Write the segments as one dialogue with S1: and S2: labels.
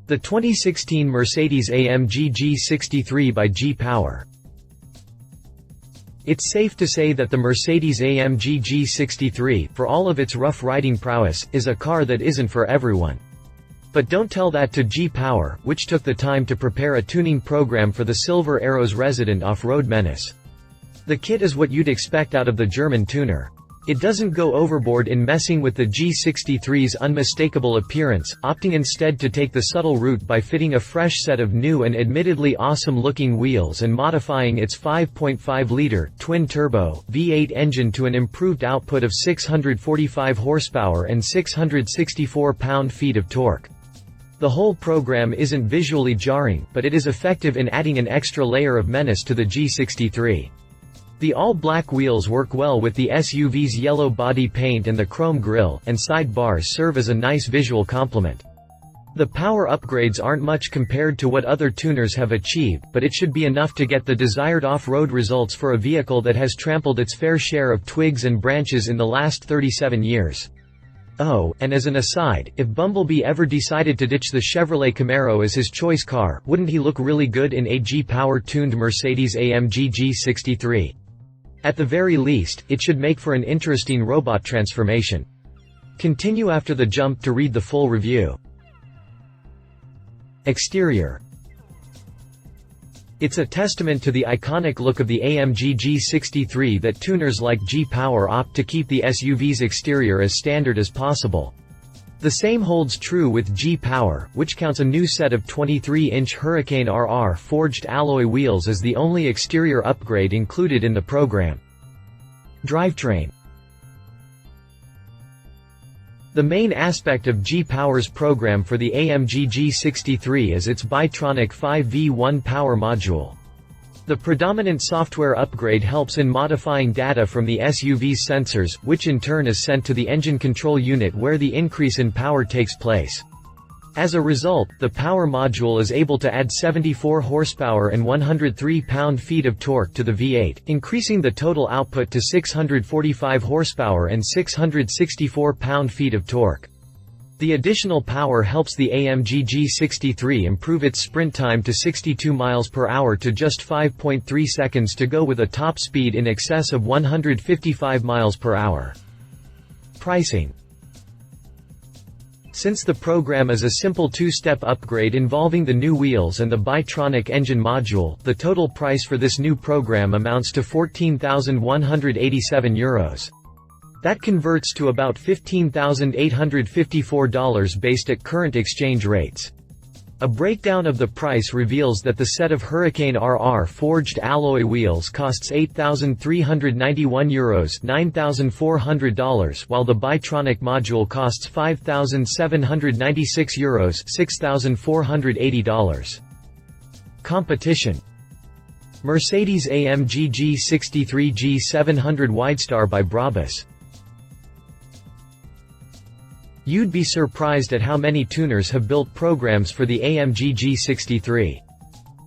S1: The 2016 Mercedes-AMG G63 by G-Power. It's safe to say that the Mercedes-AMG G63, for all of its rough riding prowess, is a car that isn't for everyone. But don't tell that to G-Power, which took the time to prepare a tuning program for the Silver Arrow's resident off-road menace. The kit is what you'd expect out of the German tuner. It doesn't go overboard in messing with the G63's unmistakable appearance, opting instead to take the subtle route by fitting a fresh set of new and admittedly awesome-looking wheels and modifying its 5.5-liter, twin-turbo, V8 engine to an improved output of 645 horsepower and 664 pound-feet of torque. The whole program isn't visually jarring, but it is effective in adding an extra layer of menace to the G63. The all-black wheels work well with the SUV's yellow body paint, and the chrome grille and side bars serve as a nice visual complement. The power upgrades aren't much compared to what other tuners have achieved, but it should be enough to get the desired off-road results for a vehicle that has trampled its fair share of twigs and branches in the last 37 years. Oh, and as an aside, if Bumblebee ever decided to ditch the Chevrolet Camaro as his choice car, wouldn't he look really good in a G-Power tuned Mercedes-AMG G63? At the very least, it should make for an interesting robot transformation. Continue after the jump to read the full review. Exterior. It's a testament to the iconic look of the AMG G63 that tuners like G-Power opt to keep the SUV's exterior as standard as possible. The same holds true with G-Power, which counts a new set of 23-inch Hurricane RR forged alloy wheels as the only exterior upgrade included in the program. Drivetrain. The main aspect of G-Power's program for the AMG G63 is its Bitronic 5V1 power module. The predominant software upgrade helps in modifying data from the SUV's sensors, which in turn is sent to the engine control unit where the increase in power takes place. As a result, the power module is able to add 74 horsepower and 103 pound-feet of torque to the V8, increasing the total output to 645 horsepower and 664 pound-feet of torque. The additional power helps the AMG G63 improve its sprint time to 62 miles per hour to just 5.3 seconds to go with a top speed in excess of 155 miles per hour. Pricing. Since the program is a simple two-step upgrade involving the new wheels and the Bitronic engine module, the total price for this new program amounts to €14,187. That converts to about $15,854 based at current exchange rates. A breakdown of the price reveals that the set of Hurricane RR forged alloy wheels costs €8,391, $9,400, while the Bitronic module costs €5,796, $6,480. Competition. Mercedes-AMG G63 G700 Widestar by Brabus. You'd be surprised at how many tuners have built programs for the AMG G63.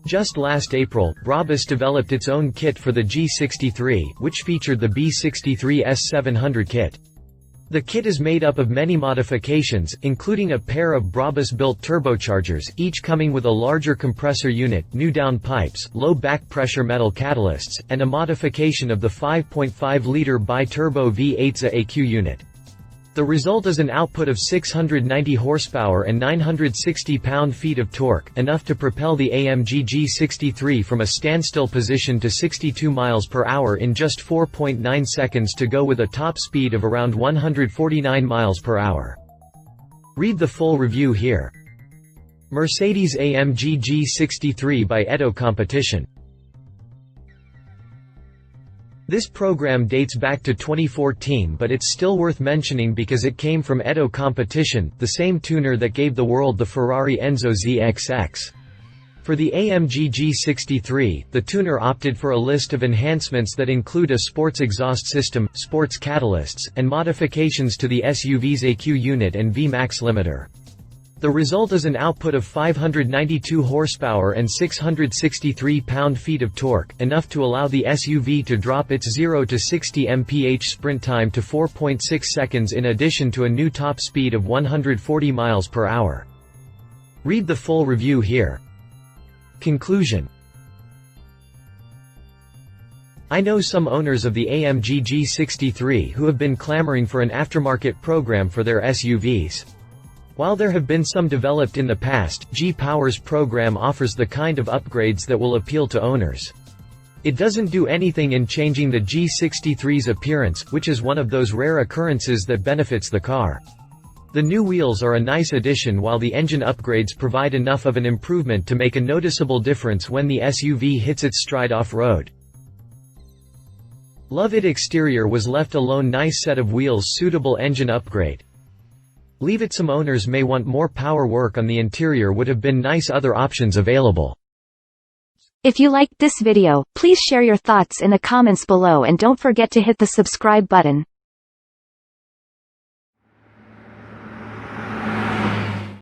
S1: Just last April, Brabus developed its own kit for the G63, which featured the B63 S700 kit. The kit is made up of many modifications, including a pair of Brabus-built turbochargers, each coming with a larger compressor unit, new downpipes, low back-pressure metal catalysts, and a modification of the 5.5-liter bi-turbo V8's AQ unit. The result is an output of 690 horsepower and 960 pound-feet of torque, enough to propel the AMG G63 from a standstill position to 62 miles per hour in just 4.9 seconds to go with a top speed of around 149 miles per hour. Read the full review here. Mercedes-AMG G63 by Edo Competition. This program dates back to 2014, but it's still worth mentioning because it came from Edo Competition, the same tuner that gave the world the Ferrari Enzo ZXX. For the AMG G63, the tuner opted for a list of enhancements that include a sports exhaust system, sports catalysts, and modifications to the SUV's AQ unit and VMAX limiter. The result is an output of 592 horsepower and 663 pound-feet of torque, enough to allow the SUV to drop its 0 to 60 mph sprint time to 4.6 seconds in addition to a new top speed of 140 miles per hour. Read the full review here. Conclusion. I know some owners of the AMG G63 who have been clamoring for an aftermarket program for their SUVs. While there have been some developed in the past, G-Power's program offers the kind of upgrades that will appeal to owners. It doesn't do anything in changing the G63's appearance, which is one of those rare occurrences that benefits the car. The new wheels are a nice addition, while the engine upgrades provide enough of an improvement to make a noticeable difference when the SUV hits its stride off-road. Love it. Exterior was left alone. Nice set of wheels. Suitable engine upgrade. Leave it. Some owners may want more power. Work on the interior would have been nice. Other options available.
S2: If you liked this video, please share your thoughts in the comments below and don't forget to hit the subscribe button.